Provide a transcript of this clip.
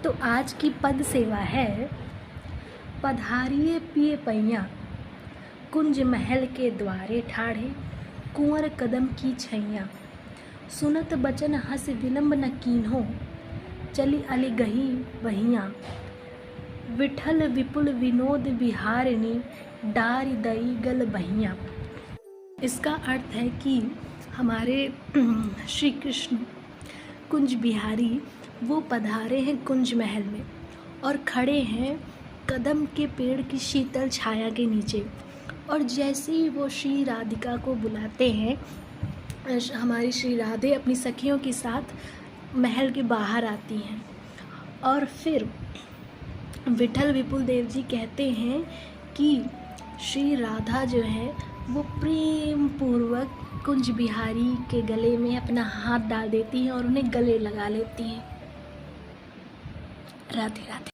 तो आज की पद सेवा है। पधारिए पिए पैया, कुंज महल के द्वारे ठाढ़े, कुंवर कदम की छैया। सुनत बचन हस विलंब न कीन्हो, चली अली गही बहिया। विठल विपुल विनोद विहारिणी, डारि दई गल बहिया। इसका अर्थ है कि हमारे श्री कृष्ण कुंज बिहारी वो पधारे हैं कुंज महल में और खड़े हैं कदम के पेड़ की शीतल छाया के नीचे। और जैसे ही वो श्री राधिका को बुलाते हैं, हमारी श्री राधे अपनी सखियों के साथ महल के बाहर आती हैं और फिर विठल विपुल देव जी कहते हैं कि श्री राधा जो है वो प्रेम पूर्वक कुंज बिहारी के गले में अपना हाथ डाल देती हैं और उन्हें गले लगा लेती हैं। राधे राधे।